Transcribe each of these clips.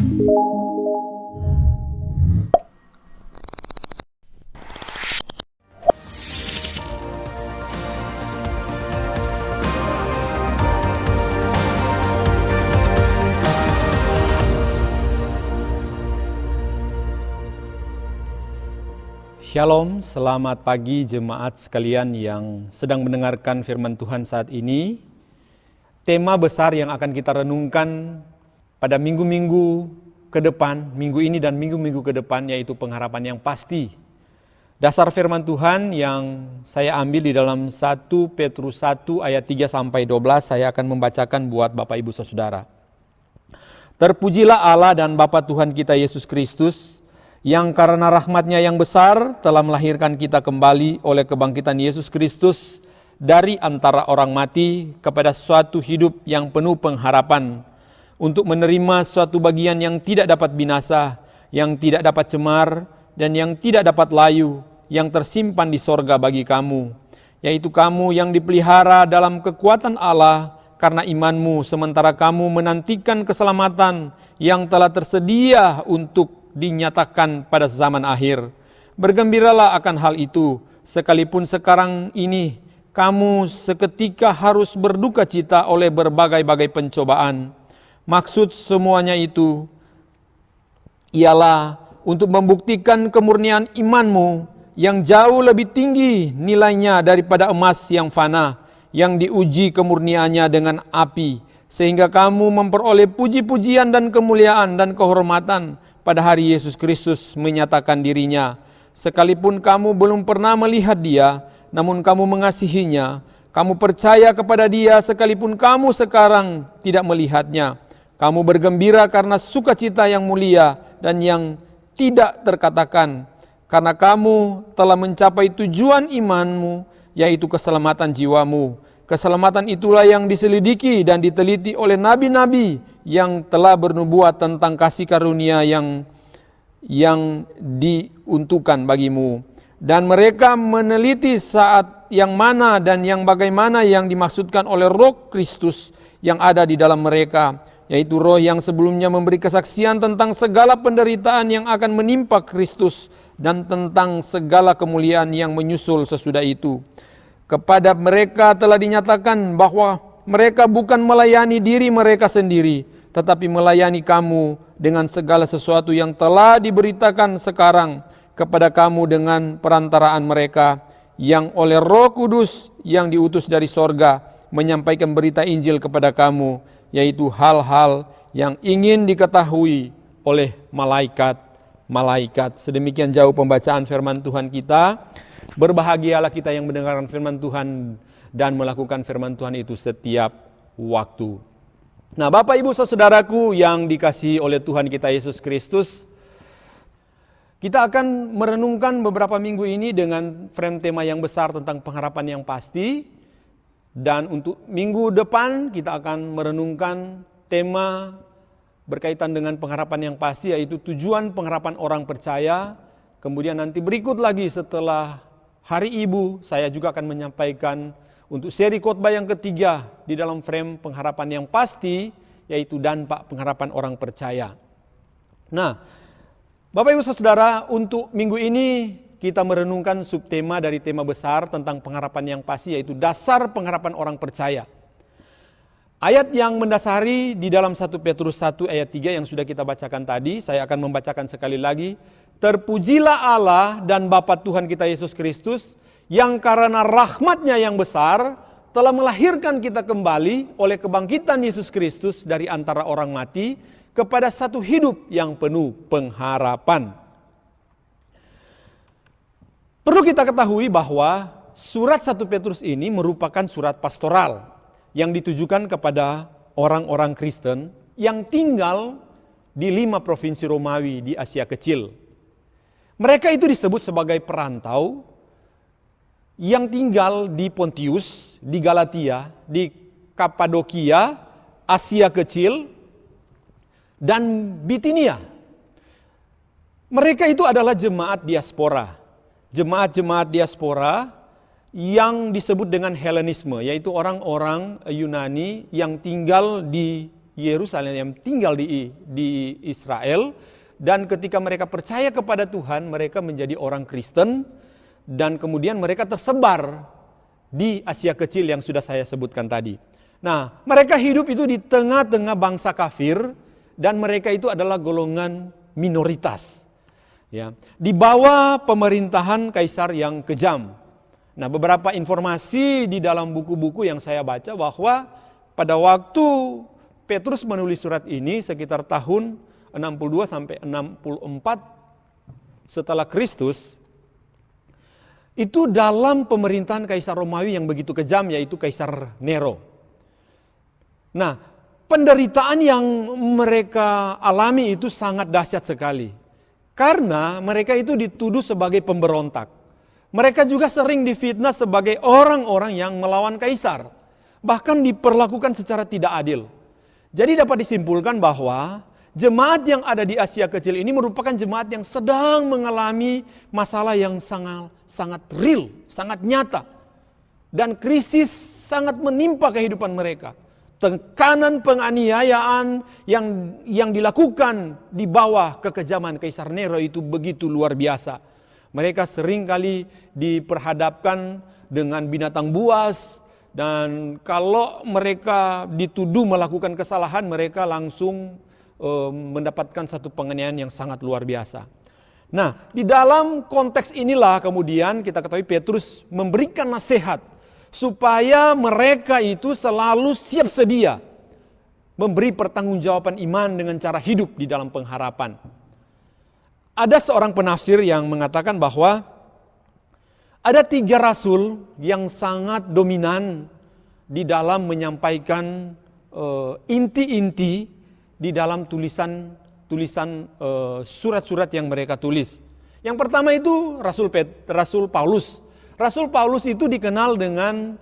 Shalom, selamat pagi jemaat sekalian yang sedang mendengarkan firman Tuhan saat ini. Tema besar yang akan kita renungkan pada minggu-minggu ke depan, minggu ini dan minggu-minggu ke depan, yaitu pengharapan yang pasti. Dasar firman Tuhan yang saya ambil di dalam 1 Petrus 1 ayat 3-12, saya akan membacakan buat Bapak Ibu Saudara. Terpujilah Allah dan Bapa Tuhan kita Yesus Kristus, yang karena rahmat-Nya yang besar telah melahirkan kita kembali oleh kebangkitan Yesus Kristus dari antara orang mati kepada suatu hidup yang penuh pengharapan, untuk menerima suatu bagian yang tidak dapat binasa, yang tidak dapat cemar, dan yang tidak dapat layu, yang tersimpan di sorga bagi kamu, yaitu kamu yang dipelihara dalam kekuatan Allah karena imanmu, sementara kamu menantikan keselamatan yang telah tersedia untuk dinyatakan pada zaman akhir. Bergembiralah akan hal itu, sekalipun sekarang ini kamu seketika harus berduka cita oleh berbagai-bagai pencobaan. Maksud semuanya itu ialah untuk membuktikan kemurnian imanmu yang jauh lebih tinggi nilainya daripada emas yang fana, yang diuji kemurniannya dengan api, sehingga kamu memperoleh puji-pujian dan kemuliaan dan kehormatan pada hari Yesus Kristus menyatakan dirinya. Sekalipun kamu belum pernah melihat Dia, namun kamu mengasihinya. Kamu percaya kepada Dia sekalipun kamu sekarang tidak melihatnya. Kamu bergembira karena sukacita yang mulia dan yang tidak terkatakan, karena kamu telah mencapai tujuan imanmu, yaitu keselamatan jiwamu. Keselamatan itulah yang diselidiki dan diteliti oleh nabi-nabi yang telah bernubuat tentang kasih karunia yang diuntukkan bagimu. Dan mereka meneliti saat yang mana dan yang bagaimana yang dimaksudkan oleh Roh Kristus yang ada di dalam mereka, yaitu Roh yang sebelumnya memberi kesaksian tentang segala penderitaan yang akan menimpa Kristus dan tentang segala kemuliaan yang menyusul sesudah itu. Kepada mereka telah dinyatakan bahwa mereka bukan melayani diri mereka sendiri, tetapi melayani kamu dengan segala sesuatu yang telah diberitakan sekarang kepada kamu dengan perantaraan mereka, yang oleh Roh Kudus yang diutus dari sorga menyampaikan berita Injil kepada kamu, yaitu hal-hal yang ingin diketahui oleh malaikat-malaikat. Sedemikian jauh pembacaan firman Tuhan kita. Berbahagialah kita yang mendengarkan firman Tuhan dan melakukan firman Tuhan itu setiap waktu. Nah, Bapak Ibu Saudaraku yang dikasihi oleh Tuhan kita Yesus Kristus, kita akan merenungkan beberapa minggu ini dengan frame tema yang besar tentang pengharapan yang pasti. Dan untuk minggu depan kita akan merenungkan tema berkaitan dengan pengharapan yang pasti, yaitu tujuan pengharapan orang percaya. Kemudian nanti berikut lagi setelah Hari Ibu, saya juga akan menyampaikan untuk seri khotbah yang ketiga di dalam frame pengharapan yang pasti, yaitu dampak pengharapan orang percaya. Nah, Bapak Ibu Saudara, untuk minggu ini kita merenungkan subtema dari tema besar tentang pengharapan yang pasti, yaitu dasar pengharapan orang percaya. Ayat yang mendasari di dalam 1 Petrus 1 ayat 3 yang sudah kita bacakan tadi, saya akan membacakan sekali lagi. Terpujilah Allah dan Bapa Tuhan kita Yesus Kristus, yang karena rahmat-Nya yang besar telah melahirkan kita kembali oleh kebangkitan Yesus Kristus dari antara orang mati kepada satu hidup yang penuh pengharapan. Perlu kita ketahui bahwa surat 1 Petrus ini merupakan surat pastoral yang ditujukan kepada orang-orang Kristen yang tinggal di 5 provinsi Romawi di Asia Kecil. Mereka itu disebut sebagai perantau yang tinggal di Pontius, di Galatia, di Kapadokia, Asia Kecil, dan Bitinia. Mereka itu adalah jemaat diaspora. Jemaat-jemaat diaspora yang disebut dengan Helenisme, yaitu orang-orang Yunani yang tinggal di Yerusalem, yang tinggal di Israel. Dan ketika mereka percaya kepada Tuhan, mereka menjadi orang Kristen. Dan kemudian mereka tersebar di Asia Kecil yang sudah saya sebutkan tadi. Nah, mereka hidup itu di tengah-tengah bangsa kafir. Dan mereka itu adalah golongan minoritas. Ya, di bawah pemerintahan kaisar yang kejam. Nah, beberapa informasi di dalam buku-buku yang saya baca bahwa pada waktu Petrus menulis surat ini sekitar tahun 62 sampai 64 setelah Kristus, itu dalam pemerintahan kaisar Romawi yang begitu kejam, yaitu Kaisar Nero. Nah, penderitaan yang mereka alami itu sangat dahsyat sekali. Karena mereka itu dituduh sebagai pemberontak. Mereka juga sering difitnah sebagai orang-orang yang melawan kaisar. Bahkan diperlakukan secara tidak adil. Jadi dapat disimpulkan bahwa jemaat yang ada di Asia Kecil ini merupakan jemaat yang sedang mengalami masalah yang sangat real, sangat nyata. Dan krisis sangat menimpa kehidupan mereka. Tekanan penganiayaan yang dilakukan di bawah kekejaman Kaisar Nero itu begitu luar biasa. Mereka sering kali diperhadapkan dengan binatang buas. Dan kalau mereka dituduh melakukan kesalahan, mereka langsung mendapatkan satu penganiayaan yang sangat luar biasa. Nah, di dalam konteks inilah kemudian kita ketahui Petrus memberikan nasihat supaya mereka itu selalu siap sedia memberi pertanggungjawaban iman dengan cara hidup di dalam pengharapan. Ada seorang penafsir yang mengatakan bahwa ada 3 rasul yang sangat dominan di dalam menyampaikan inti-inti di dalam tulisan surat-surat yang mereka tulis. Yang pertama itu Rasul Paulus. Rasul Paulus itu dikenal dengan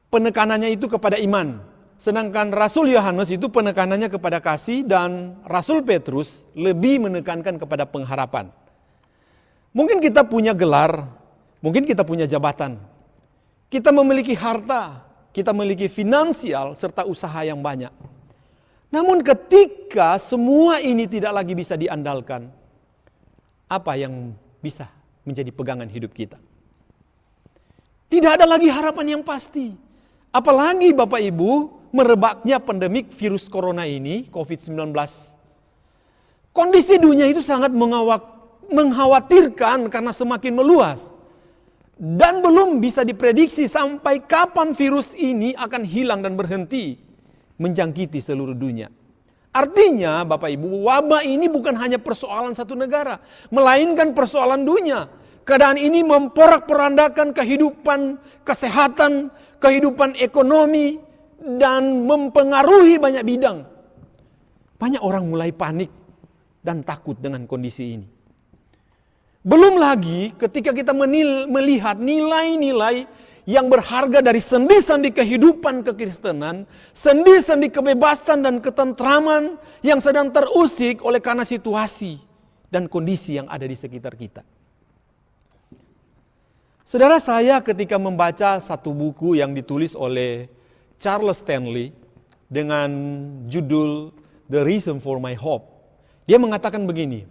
penekanannya itu kepada iman. Sedangkan Rasul Yohanes itu penekanannya kepada kasih, dan Rasul Petrus lebih menekankan kepada pengharapan. Mungkin kita punya gelar, mungkin kita punya jabatan. Kita memiliki harta, kita memiliki finansial serta usaha yang banyak. Namun ketika semua ini tidak lagi bisa diandalkan, apa yang bisa menjadi pegangan hidup kita? Tidak ada lagi harapan yang pasti. Apalagi Bapak Ibu, merebaknya pandemik virus corona ini, COVID-19. Kondisi dunia itu sangat mengkhawatirkan karena semakin meluas. Dan belum bisa diprediksi sampai kapan virus ini akan hilang dan berhenti menjangkiti seluruh dunia. Artinya Bapak Ibu, wabah ini bukan hanya persoalan satu negara, melainkan persoalan dunia. Keadaan ini memporak-porandakan kehidupan kesehatan, kehidupan ekonomi, dan mempengaruhi banyak bidang. Banyak orang mulai panik dan takut dengan kondisi ini. Belum lagi ketika kita melihat nilai-nilai yang berharga dari sendi-sendi kehidupan kekristenan, sendi-sendi kebebasan dan ketentraman yang sedang terusik oleh karena situasi dan kondisi yang ada di sekitar kita. Saudara, saya ketika membaca satu buku yang ditulis oleh Charles Stanley dengan judul The Reason for My Hope, dia mengatakan begini: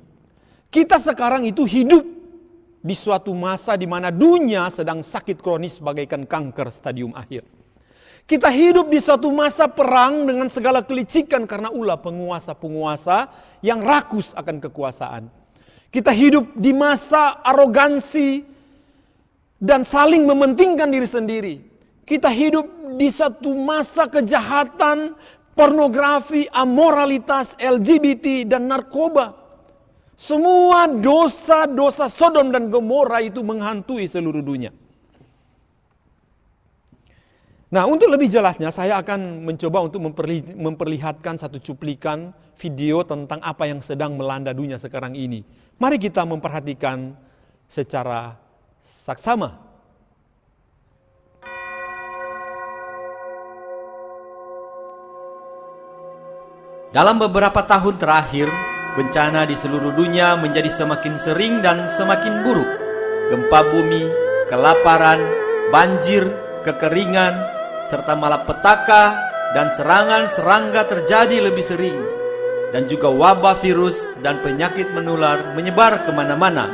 kita sekarang itu hidup di suatu masa di mana dunia sedang sakit kronis bagaikan kanker stadium akhir. Kita hidup di suatu masa perang dengan segala kelicikan karena ulah penguasa-penguasa yang rakus akan kekuasaan. Kita hidup di masa arogansi dan saling mementingkan diri sendiri. Kita hidup di satu masa kejahatan, pornografi, amoralitas, LGBT, dan narkoba. Semua dosa-dosa Sodom dan Gomora itu menghantui seluruh dunia. Nah, untuk lebih jelasnya saya akan mencoba untuk memperlihatkan satu cuplikan video tentang apa yang sedang melanda dunia sekarang ini. Mari kita memperhatikan secara saksama. Dalam beberapa tahun terakhir, bencana di seluruh dunia menjadi semakin sering dan semakin buruk. Gempa bumi, kelaparan, banjir, kekeringan, serta malapetaka dan serangan serangga terjadi lebih sering, dan juga wabah virus dan penyakit menular menyebar kemana-mana.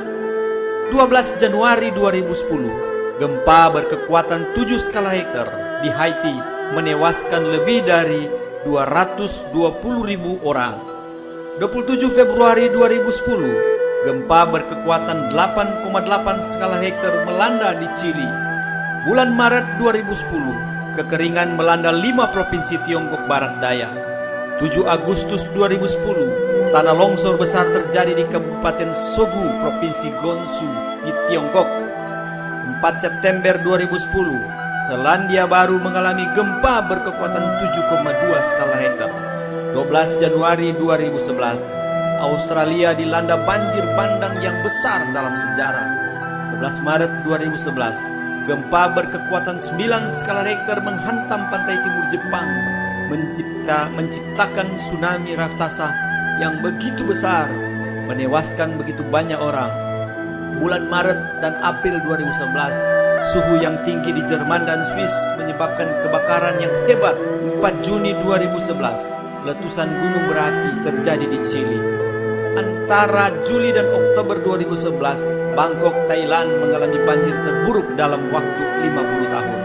12 Januari 2010, gempa berkekuatan 7 skala Richter di Haiti menewaskan lebih dari 220.000 orang. 27 Februari 2010, gempa berkekuatan 8,8 skala Richter melanda di Chili. Bulan Maret 2010, kekeringan melanda 5 provinsi Tiongkok Barat Daya. 7 Agustus 2010, tanah longsor besar terjadi di Kabupaten Sogu, Provinsi Gansu di Tiongkok. 4 September 2010, Selandia Baru mengalami gempa berkekuatan 7,2 skala Richter. 12 Januari 2011, Australia dilanda banjir bandang yang besar dalam sejarah. 11 Maret 2011, gempa berkekuatan 9 skala Richter menghantam pantai timur Jepang, menciptakan tsunami raksasa yang begitu besar, menewaskan begitu banyak orang. Bulan Maret dan April 2011, suhu yang tinggi di Jerman dan Swiss menyebabkan kebakaran yang hebat. 4 Juni 2011, letusan gunung berapi terjadi di Chili. Antara Juli dan Oktober 2011, Bangkok, Thailand mengalami banjir terburuk dalam waktu 50 tahun.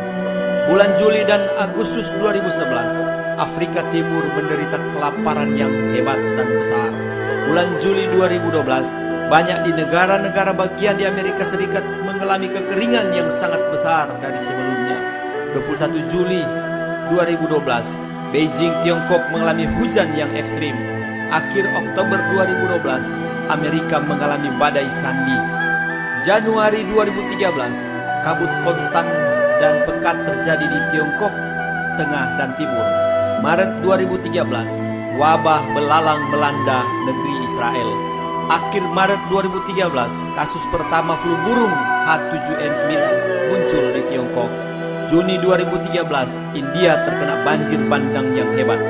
Bulan Juli dan Agustus 2011, Afrika Timur menderita kelaparan yang hebat dan besar. Bulan Juli 2012, banyak di negara-negara bagian di Amerika Serikat mengalami kekeringan yang sangat besar dari sebelumnya. 21 Juli 2012, Beijing, Tiongkok mengalami hujan yang ekstrim. Akhir Oktober 2012, Amerika mengalami badai Sandy. Januari 2013, kabut konstan dan pekat terjadi di Tiongkok, Tengah dan Timur. Maret 2013, wabah belalang melanda negeri Israel. Akhir Maret 2013, kasus pertama flu burung H7N9 muncul di Tiongkok. Juni 2013, India terkena banjir bandang yang hebat.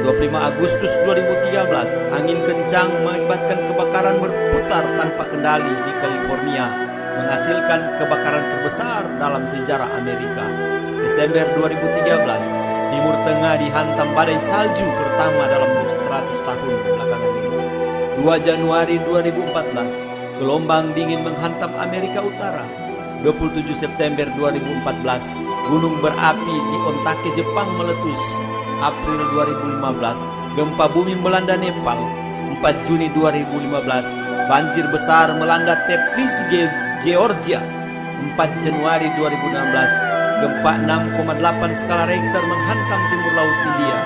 25 Agustus 2013, angin kencang mengakibatkan kebakaran berputar tanpa kendali di California, menghasilkan kebakaran terbesar dalam sejarah Amerika. Desember 2013, Timur Tengah dihantam badai salju pertama dalam 100 tahun belakangan ini. 2 Januari 2014, gelombang dingin menghantam Amerika Utara. 27 September 2014, gunung berapi di Ontake, Jepang meletus. April 2015, gempa bumi melanda Nepal. 4 Juni 2015, banjir besar melanda Tbilisi, Georgia. 4 Januari 2016, gempa 6,8 skala Richter menghantam timur laut India.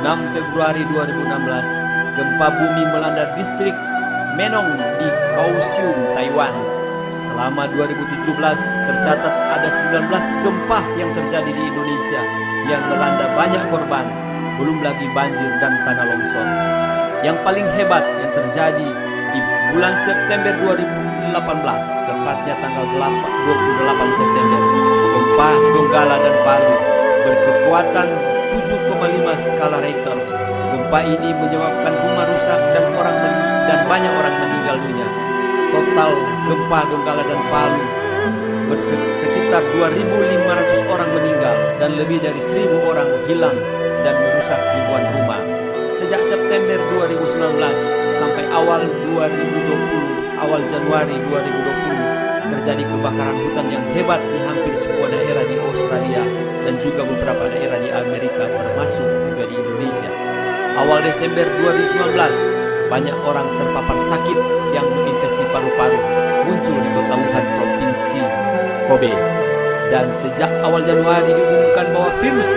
6 Februari 2016, gempa bumi melanda distrik Menong di Kaohsiung, Taiwan. Selama 2017, tercatat ada 19 gempa yang terjadi di Indonesia yang melanda banyak korban, belum lagi banjir dan tanah longsor. Yang paling hebat yang terjadi di bulan September 2018, tepatnya tanggal 28 September, gempa Donggala dan Palu berkekuatan 7,5 skala Richter. Gempa ini menyebabkan rumah rusak dan banyak orang meninggal dunia. Total gempa Donggala dan Palu sekitar 2.500 orang meninggal dan lebih dari 1.000 orang hilang dan merusak ribuan rumah. Sejak September 2019 sampai awal Januari 2020 terjadi kebakaran hutan yang hebat di hampir semua daerah di Australia dan juga beberapa daerah di Amerika, termasuk juga di Indonesia. Awal Desember 2019, banyak orang terpapar sakit yang menginfeksi paru-paru muncul di kota Wuhan, Provinsi Kobe. Dan sejak awal Januari diumumkan bahwa virus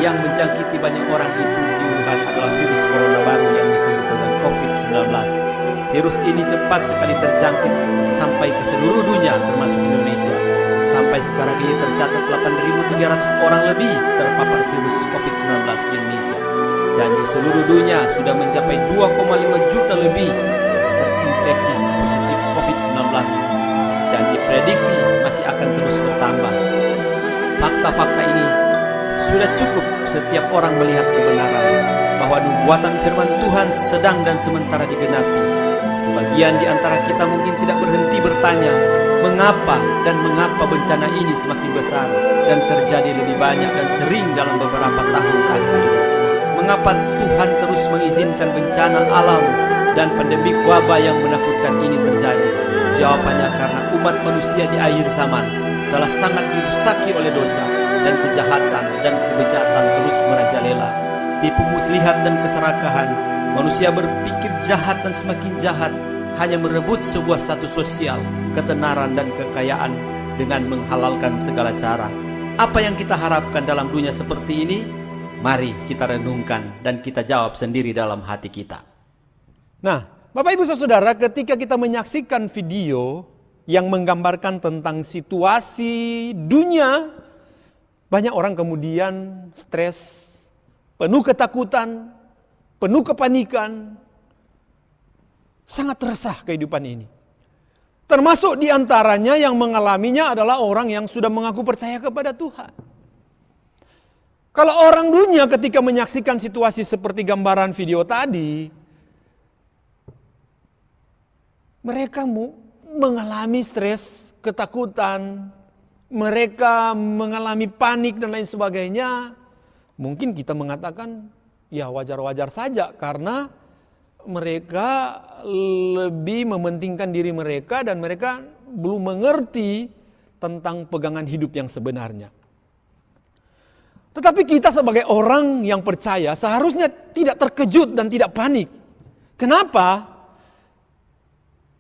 yang menjangkiti banyak orang itu di Wuhan adalah virus corona baru yang disebut dengan COVID-19. Virus ini cepat sekali terjangkit sampai ke seluruh dunia termasuk Indonesia. Sampai sekarang ini tercatat 8.300 orang lebih terpapar virus COVID-19 di Indonesia. Dan di seluruh dunia sudah mencapai 2,5 juta lebih terinfeksi positif COVID-19. Dan diprediksi masih akan terus bertambah. Fakta-fakta ini sudah cukup setiap orang melihat kebenaran bahwa nubuatan firman Tuhan sedang dan sementara digenapi. Sebagian di antara kita mungkin tidak berhenti bertanya, mengapa bencana ini semakin besar dan terjadi lebih banyak dan sering dalam beberapa tahun terakhir. mengapa Tuhan terus mengizinkan bencana alam dan pandemi wabah yang menakutkan ini terjadi? Jawabannya karena umat manusia di akhir zaman telah sangat dirusaki oleh dosa dan kejahatan dan kebejatan terus merajalela. Tipu muslihat dan keserakahan, manusia berpikir jahat dan semakin jahat, hanya merebut sebuah status sosial, ketenaran dan kekayaan dengan menghalalkan segala cara. Apa yang kita harapkan dalam dunia seperti ini? Mari kita renungkan dan kita jawab sendiri dalam hati kita. Nah, Bapak Ibu Saudara, ketika kita menyaksikan video yang menggambarkan tentang situasi dunia, banyak orang kemudian stres, penuh ketakutan, penuh kepanikan, sangat resah kehidupan ini. Termasuk diantaranya yang mengalaminya adalah orang yang sudah mengaku percaya kepada Tuhan. Kalau orang dunia ketika menyaksikan situasi seperti gambaran video tadi, mereka mengalami stres, ketakutan, mereka mengalami panik dan lain sebagainya. Mungkin kita mengatakan, ya wajar-wajar saja karena mereka lebih mementingkan diri mereka dan mereka belum mengerti tentang pegangan hidup yang sebenarnya. Tetapi kita sebagai orang yang percaya seharusnya tidak terkejut dan tidak panik. Kenapa?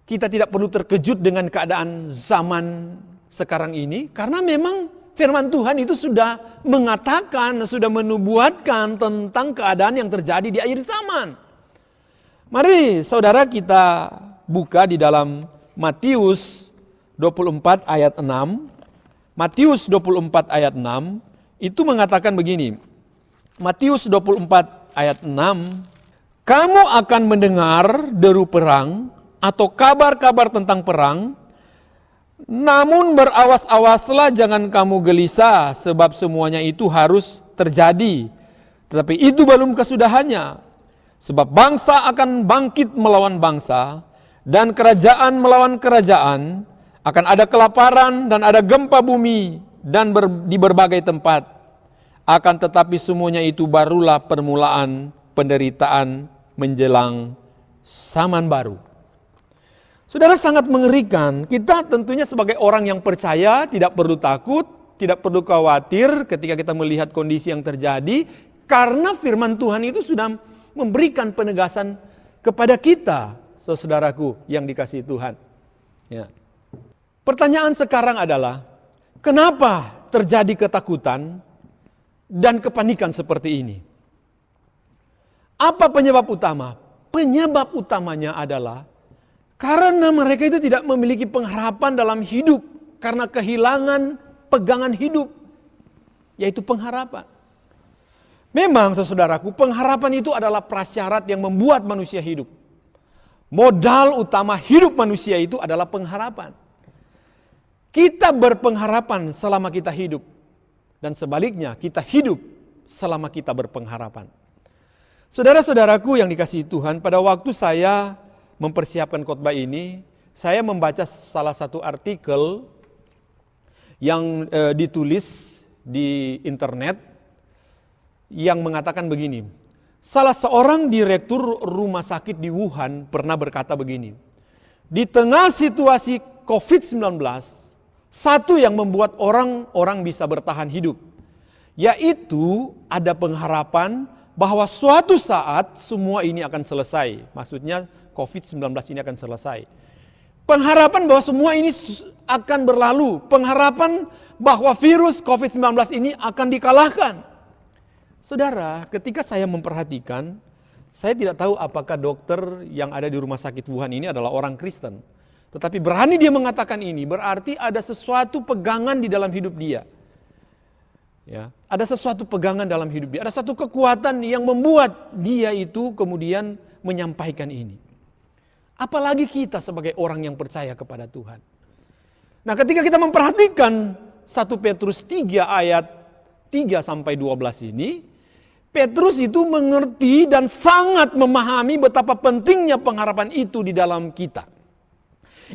Kita tidak perlu terkejut dengan keadaan zaman sekarang ini, karena memang firman Tuhan itu sudah mengatakan, sudah menubuatkan tentang keadaan yang terjadi di akhir zaman. Mari saudara kita buka di dalam Matius 24 ayat 6. Matius 24 ayat 6 itu mengatakan begini. Matius 24 ayat 6. Kamu akan mendengar deru perang atau kabar-kabar tentang perang. Namun berawas-awaslah jangan kamu gelisah, sebab semuanya itu harus terjadi. Tetapi itu belum kesudahannya. Sebab bangsa akan bangkit melawan bangsa, dan kerajaan melawan kerajaan. Akan ada kelaparan dan ada gempa bumi dan di berbagai tempat. Akan tetapi semuanya itu barulah permulaan penderitaan menjelang zaman baru. Saudara, sangat mengerikan. Kita tentunya sebagai orang yang percaya tidak perlu takut, tidak perlu khawatir ketika kita melihat kondisi yang terjadi, karena firman Tuhan itu sudah memberikan penegasan kepada kita, saudaraku yang dikasihi Tuhan. Ya. Pertanyaan sekarang adalah, kenapa terjadi ketakutan dan kepanikan seperti ini? Apa penyebab utama? Penyebab utamanya adalah karena mereka itu tidak memiliki pengharapan dalam hidup, karena kehilangan pegangan hidup, yaitu pengharapan. Memang saudaraku, pengharapan itu adalah prasyarat yang membuat manusia hidup. Modal utama hidup manusia itu adalah pengharapan. Kita berpengharapan selama kita hidup, dan sebaliknya kita hidup selama kita berpengharapan. Saudara-saudaraku yang dikasihi Tuhan, pada waktu saya mempersiapkan khotbah ini, saya membaca salah satu artikel yang ditulis di internet yang mengatakan begini. Salah seorang direktur rumah sakit di Wuhan pernah berkata begini. Di tengah situasi COVID-19, satu yang membuat orang-orang bisa bertahan hidup, yaitu ada pengharapan bahwa suatu saat semua ini akan selesai. Maksudnya COVID-19 ini akan selesai. Pengharapan bahwa semua ini akan berlalu. Pengharapan bahwa virus COVID-19 ini akan dikalahkan. Saudara, ketika saya memperhatikan, saya tidak tahu apakah dokter yang ada di rumah sakit Wuhan ini adalah orang Kristen. Tetapi berani dia mengatakan ini, berarti ada sesuatu pegangan di dalam hidup dia. Ya, ada sesuatu pegangan dalam hidup dia. Ada satu kekuatan yang membuat dia itu kemudian menyampaikan ini. Apalagi kita sebagai orang yang percaya kepada Tuhan. Nah, ketika kita memperhatikan 1 Petrus 3 ayat 3-12 ini, Petrus itu mengerti dan sangat memahami betapa pentingnya pengharapan itu di dalam kita.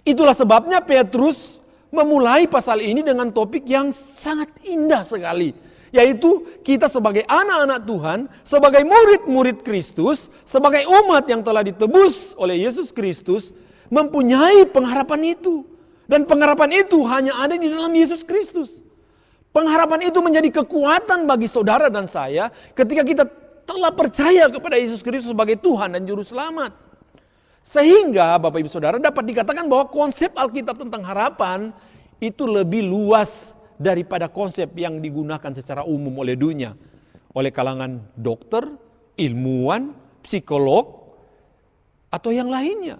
Itulah sebabnya Petrus memulai pasal ini dengan topik yang sangat indah sekali, Yaitu kita sebagai anak-anak Tuhan, sebagai murid-murid Kristus, sebagai umat yang telah ditebus oleh Yesus Kristus, mempunyai pengharapan itu. Dan pengharapan itu hanya ada di dalam Yesus Kristus. Pengharapan itu menjadi kekuatan bagi saudara dan saya ketika kita telah percaya kepada Yesus Kristus sebagai Tuhan dan Juru Selamat. Sehingga Bapak Ibu Saudara dapat dikatakan bahwa konsep Alkitab tentang harapan itu lebih luas daripada konsep yang digunakan secara umum oleh dunia. Oleh kalangan dokter, ilmuwan, psikolog, atau yang lainnya.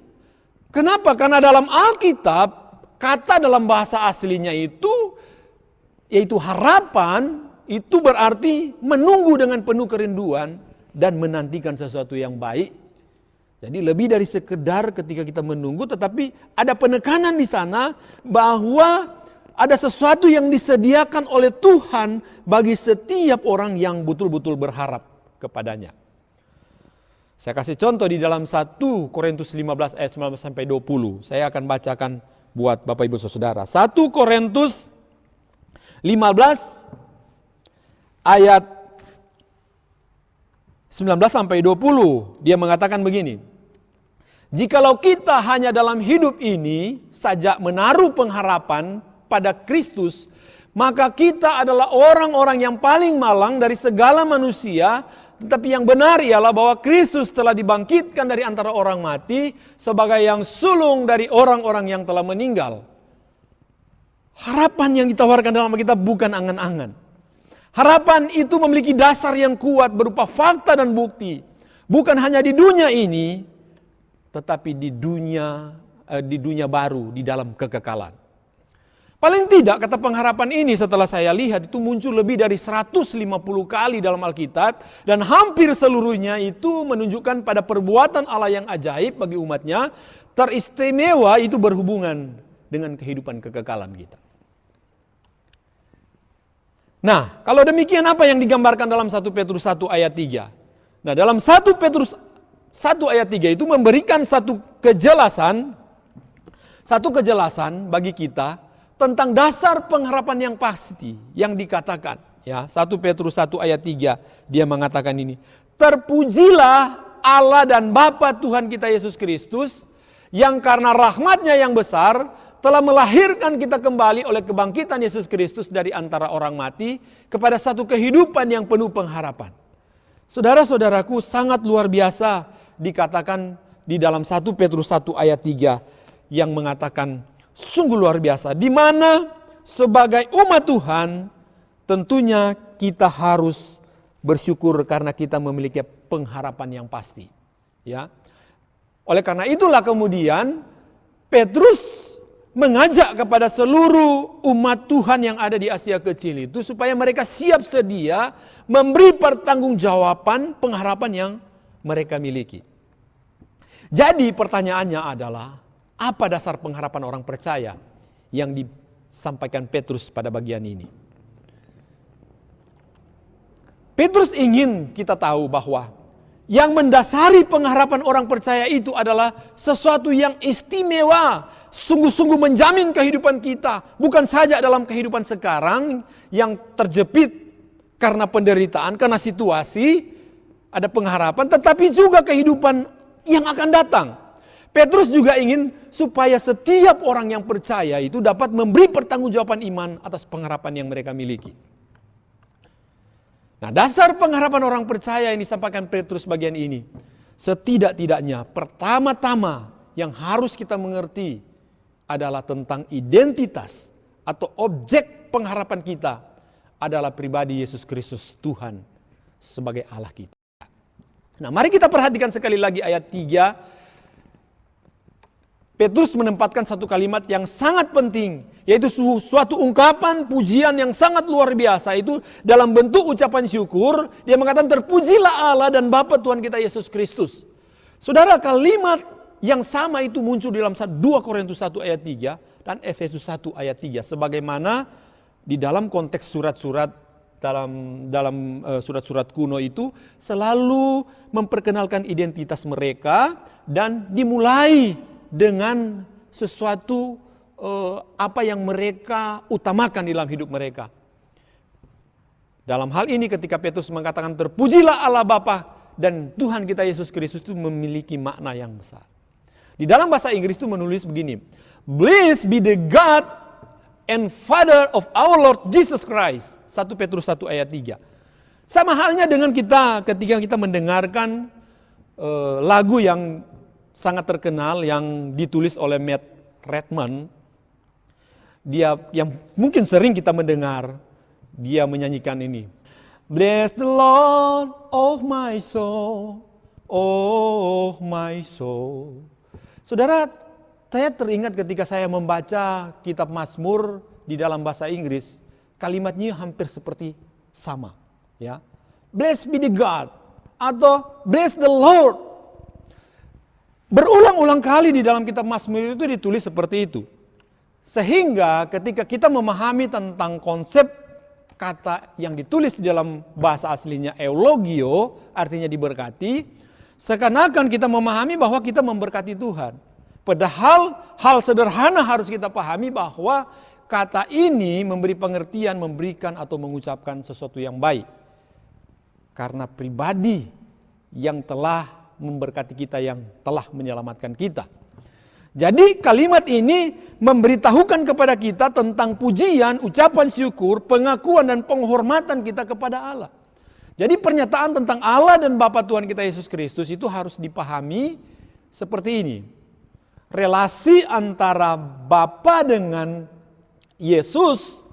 Kenapa? Karena dalam Alkitab, kata dalam bahasa aslinya itu, yaitu harapan, itu berarti menunggu dengan penuh kerinduan dan menantikan sesuatu yang baik. Jadi lebih dari sekedar ketika kita menunggu, tetapi ada penekanan di sana bahwa ada sesuatu yang disediakan oleh Tuhan bagi setiap orang yang betul-betul berharap kepadanya. Saya kasih contoh di dalam 1 Korintus 15 ayat 19 sampai 20. Saya akan bacakan buat Bapak Ibu Saudara. 1 Korintus 15 ayat 19 sampai 20. Dia mengatakan begini. Jikalau kita hanya dalam hidup ini saja menaruh pengharapan pada Kristus, maka kita adalah orang-orang yang paling malang dari segala manusia. Tetapi yang benar ialah bahwa Kristus telah dibangkitkan dari antara orang mati sebagai yang sulung dari orang-orang yang telah meninggal. Harapan yang ditawarkan dalam Alkitab bukan angan-angan. Harapan itu memiliki dasar yang kuat berupa fakta dan bukti. Bukan hanya di dunia ini, tetapi di dunia baru, di dalam kekekalan. Paling tidak kata pengharapan ini setelah saya lihat itu muncul lebih dari 150 kali dalam Alkitab. Dan hampir seluruhnya itu menunjukkan pada perbuatan Allah yang ajaib bagi umatnya. Teristimewa itu berhubungan dengan kehidupan kekekalan kita. Nah, kalau demikian apa yang digambarkan dalam 1 Petrus 1 ayat 3? Nah, dalam 1 Petrus 1 ayat 3 itu memberikan satu kejelasan bagi kita tentang dasar pengharapan yang pasti yang dikatakan. Ya, 1 Petrus 1 ayat 3 dia mengatakan ini. Terpujilah Allah dan Bapa Tuhan kita Yesus Kristus yang karena rahmatnya yang besar telah melahirkan kita kembali oleh kebangkitan Yesus Kristus dari antara orang mati kepada satu kehidupan yang penuh pengharapan. Saudara-saudaraku, sangat luar biasa dikatakan di dalam 1 Petrus 1 ayat 3 yang mengatakan sungguh luar biasa, di mana sebagai umat Tuhan tentunya kita harus bersyukur karena kita memiliki pengharapan yang pasti. Ya. Oleh karena itulah kemudian Petrus mengajak kepada seluruh umat Tuhan yang ada di Asia Kecil itu supaya mereka siap sedia memberi pertanggungjawaban pengharapan yang mereka miliki. Jadi pertanyaannya adalah, apa dasar pengharapan orang percaya yang disampaikan Petrus pada bagian ini? Petrus ingin kita tahu bahwa yang mendasari pengharapan orang percaya itu adalah sesuatu yang istimewa, sungguh-sungguh menjamin kehidupan kita. Bukan saja dalam kehidupan sekarang yang terjepit karena penderitaan, karena situasi, ada pengharapan, tetapi juga kehidupan yang akan datang. Petrus juga ingin supaya setiap orang yang percaya itu dapat memberi pertanggungjawaban iman atas pengharapan yang mereka miliki. Nah, dasar pengharapan orang percaya yang disampaikan Petrus bagian ini, setidak-tidaknya pertama-tama yang harus kita mengerti adalah tentang identitas atau objek pengharapan kita adalah pribadi Yesus Kristus Tuhan sebagai Allah kita. Nah, mari kita perhatikan sekali lagi ayat 3. Petrus menempatkan satu kalimat yang sangat penting, yaitu suatu ungkapan pujian yang sangat luar biasa. Itu dalam bentuk ucapan syukur. Dia mengatakan terpujilah Allah dan Bapa Tuhan kita Yesus Kristus. Saudara, kalimat yang sama itu muncul dalam 2 Korintus 1 ayat 3 dan Efesus 1 ayat 3. Sebagaimana di dalam konteks surat-surat dalam surat-surat kuno itu selalu memperkenalkan identitas mereka dan dimulai dengan sesuatu apa yang mereka utamakan dalam hidup mereka. Dalam hal ini ketika Petrus mengatakan terpujilah Allah Bapa dan Tuhan kita Yesus Kristus, itu memiliki makna yang besar. Di dalam bahasa Inggris itu menulis begini, Blessed be the God and Father of our Lord Jesus Christ. 1 Petrus 1 ayat 3. Sama halnya dengan kita ketika kita mendengarkan lagu yang sangat terkenal yang ditulis oleh Matt Redman. Dia yang mungkin sering kita mendengar, dia menyanyikan ini. Bless the Lord, oh my soul, oh my soul. Saudara, saya teringat ketika saya membaca kitab Mazmur di dalam bahasa Inggris, kalimatnya hampir seperti sama. Ya, bless be the God atau bless the Lord. Berulang-ulang kali di dalam kitab Mazmur itu ditulis seperti itu. Sehingga ketika kita memahami tentang konsep kata yang ditulis di dalam bahasa aslinya eulogio, artinya diberkati, seakan-akan kita memahami bahwa kita memberkati Tuhan. Padahal hal sederhana harus kita pahami bahwa kata ini memberi pengertian, memberikan atau mengucapkan sesuatu yang baik. Karena pribadi yang telah memberkati kita, yang telah menyelamatkan kita. Jadi kalimat ini memberitahukan kepada kita tentang pujian, ucapan syukur, pengakuan dan penghormatan kita kepada Allah. Jadi pernyataan tentang Allah dan Bapa Tuhan kita Yesus Kristus itu harus dipahami seperti ini. Relasi antara Bapa dengan Yesus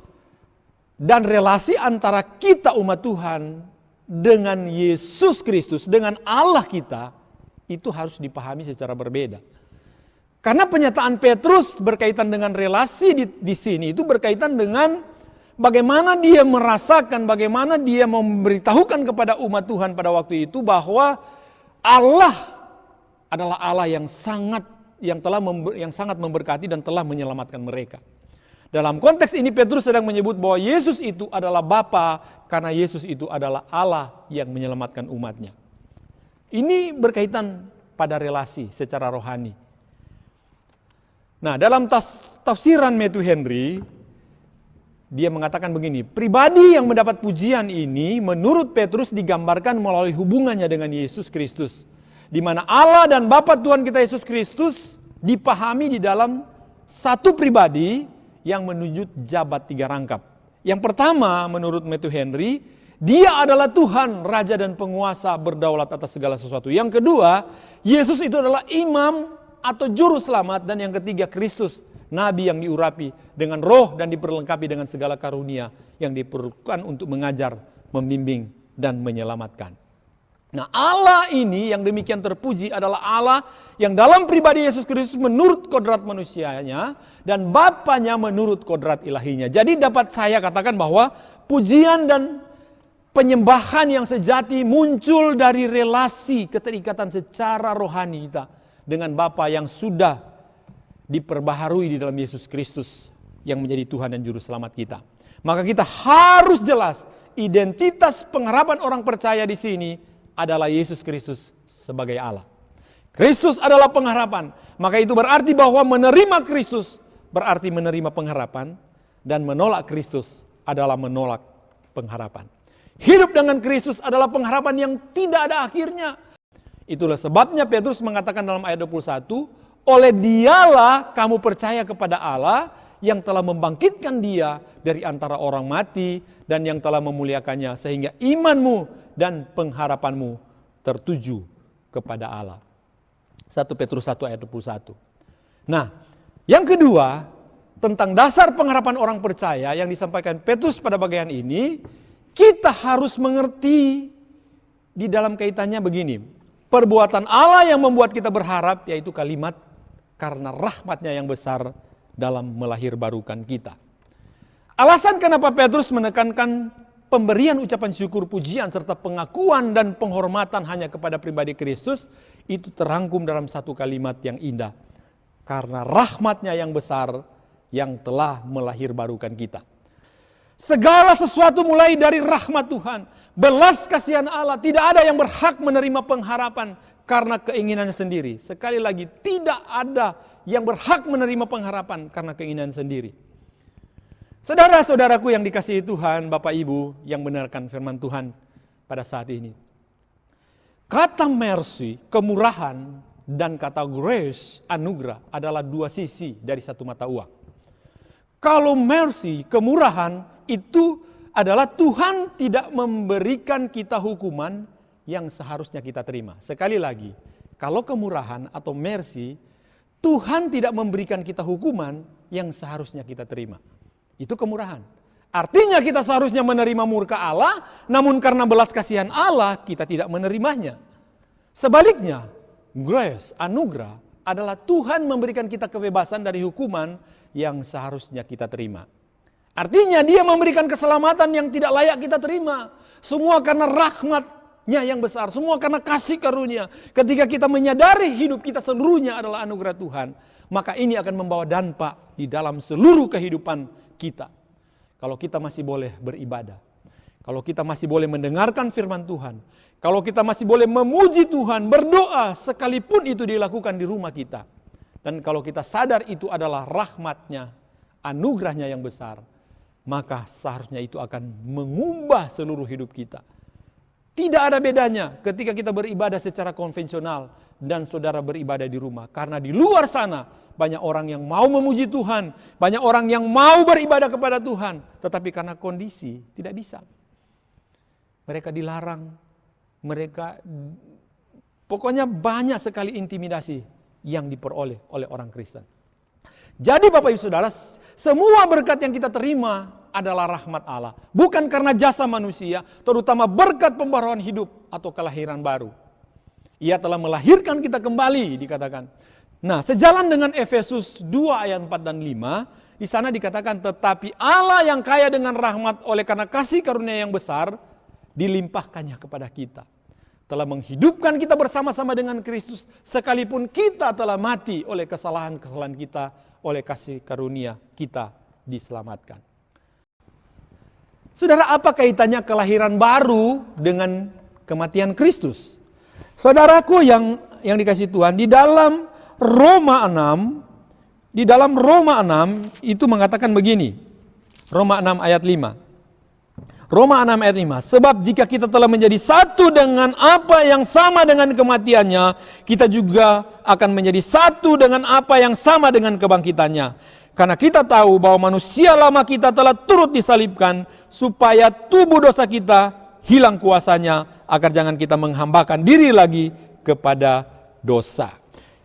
dan relasi antara kita umat Tuhan dengan Yesus Kristus, dengan Allah kita, itu harus dipahami secara berbeda. Karena pernyataan Petrus berkaitan dengan relasi di sini itu berkaitan dengan bagaimana dia merasakan, bagaimana dia memberitahukan kepada umat Tuhan pada waktu itu bahwa Allah adalah Allah yang sangat memberkati dan telah menyelamatkan mereka. Dalam konteks ini Petrus sedang menyebut bahwa Yesus itu adalah Bapa karena Yesus itu adalah Allah yang menyelamatkan umatnya. Ini berkaitan pada relasi secara rohani. Nah, dalam tafsiran Matthew Henry, dia mengatakan begini, pribadi yang mendapat pujian ini menurut Petrus digambarkan melalui hubungannya dengan Yesus Kristus. Di mana Allah dan Bapa Tuhan kita Yesus Kristus dipahami di dalam satu pribadi yang menunjuk jabat tiga rangkap. Yang pertama menurut Matthew Henry, dia adalah Tuhan, Raja dan Penguasa berdaulat atas segala sesuatu. Yang kedua, Yesus itu adalah imam atau juru selamat, dan yang ketiga Kristus, nabi yang diurapi dengan roh dan diperlengkapi dengan segala karunia yang diperlukan untuk mengajar, membimbing dan menyelamatkan. Nah, Allah ini yang demikian terpuji adalah Allah yang dalam pribadi Yesus Kristus menurut kodrat manusianya dan Bapanya menurut kodrat ilahinya. Jadi dapat saya katakan bahwa pujian dan penyembahan yang sejati muncul dari relasi keterikatan secara rohani kita dengan Bapa yang sudah diperbaharui di dalam Yesus Kristus yang menjadi Tuhan dan Juru Selamat kita. Maka kita harus jelas identitas pengharapan orang percaya di sini adalah Yesus Kristus sebagai Allah. Kristus adalah pengharapan. Maka itu berarti bahwa menerima Kristus berarti menerima pengharapan, dan menolak Kristus adalah menolak pengharapan. Hidup dengan Kristus adalah pengharapan yang tidak ada akhirnya. Itulah sebabnya Petrus mengatakan dalam ayat 21, oleh dialah kamu percaya kepada Allah yang telah membangkitkan dia dari antara orang mati dan yang telah memuliakannya sehingga imanmu dan pengharapanmu tertuju kepada Allah. 1 Petrus 1 ayat 21. Nah, yang kedua, tentang dasar pengharapan orang percaya yang disampaikan Petrus pada bagian ini, kita harus mengerti di dalam kaitannya begini. Perbuatan Allah yang membuat kita berharap, yaitu kalimat karena rahmatnya yang besar dalam melahirbarukan kita. Alasan kenapa Petrus menekankan pemberian ucapan syukur, pujian, serta pengakuan dan penghormatan hanya kepada pribadi Kristus, itu terangkum dalam satu kalimat yang indah. Karena rahmatnya yang besar yang telah melahirbarukan kita. Segala sesuatu mulai dari rahmat Tuhan. Belas kasihan Allah, tidak ada yang berhak menerima pengharapan karena keinginannya sendiri. Sekali lagi, tidak ada yang berhak menerima pengharapan karena keinginan sendiri. Saudara-saudaraku yang dikasihi Tuhan, Bapak Ibu yang mendengarkan firman Tuhan pada saat ini. Kata mercy, kemurahan, dan kata grace, anugerah adalah dua sisi dari satu mata uang. Kalau mercy, kemurahan, itu adalah Tuhan tidak memberikan kita hukuman yang seharusnya kita terima. Sekali lagi, kalau kemurahan atau mercy, Tuhan tidak memberikan kita hukuman yang seharusnya kita terima. Itu kemurahan. Artinya kita seharusnya menerima murka Allah, namun karena belas kasihan Allah, kita tidak menerimanya. Sebaliknya, grace, anugerah, adalah Tuhan memberikan kita kebebasan dari hukuman yang seharusnya kita terima. Artinya dia memberikan keselamatan yang tidak layak kita terima. Semua karena rahmat-Nya yang besar, semua karena kasih karunia. Ketika kita menyadari hidup kita seluruhnya adalah anugerah Tuhan, maka ini akan membawa dampak di dalam seluruh kehidupan kita. Kalau kita masih boleh beribadah, kalau kita masih boleh mendengarkan firman Tuhan, kalau kita masih boleh memuji Tuhan, berdoa sekalipun itu dilakukan di rumah kita, dan kalau kita sadar itu adalah rahmat-Nya, anugerah-Nya yang besar, maka seharusnya itu akan mengubah seluruh hidup kita. Tidak ada bedanya ketika kita beribadah secara konvensional dan saudara beribadah di rumah. Karena di luar sana banyak orang yang mau memuji Tuhan, banyak orang yang mau beribadah kepada Tuhan, tetapi karena kondisi tidak bisa. Mereka dilarang, pokoknya banyak sekali intimidasi yang diperoleh oleh orang Kristen. Jadi Bapak Ibu Saudara, semua berkat yang kita terima adalah rahmat Allah. Bukan karena jasa manusia, terutama berkat pembaruan hidup atau kelahiran baru. Ia telah melahirkan kita kembali, dikatakan. Nah, sejalan dengan Efesus 2 ayat 4 dan 5, di sana dikatakan, tetapi Allah yang kaya dengan rahmat oleh karena kasih karunia yang besar, dilimpahkannya kepada kita. Telah menghidupkan kita bersama-sama dengan Kristus, sekalipun kita telah mati oleh kesalahan-kesalahan kita, oleh kasih karunia kita diselamatkan. Saudara, apa kaitannya kelahiran baru dengan kematian Kristus? Saudaraku yang dikasihi Tuhan, di dalam Roma 6 itu mengatakan begini. Roma 6 ayat 5. Roma 6 ayat 5. Sebab jika kita telah menjadi satu dengan apa yang sama dengan kematiannya, kita juga akan menjadi satu dengan apa yang sama dengan kebangkitannya. Karena kita tahu bahwa manusia lama kita telah turut disalibkan, supaya tubuh dosa kita hilang kuasanya, agar jangan kita menghambakan diri lagi kepada dosa.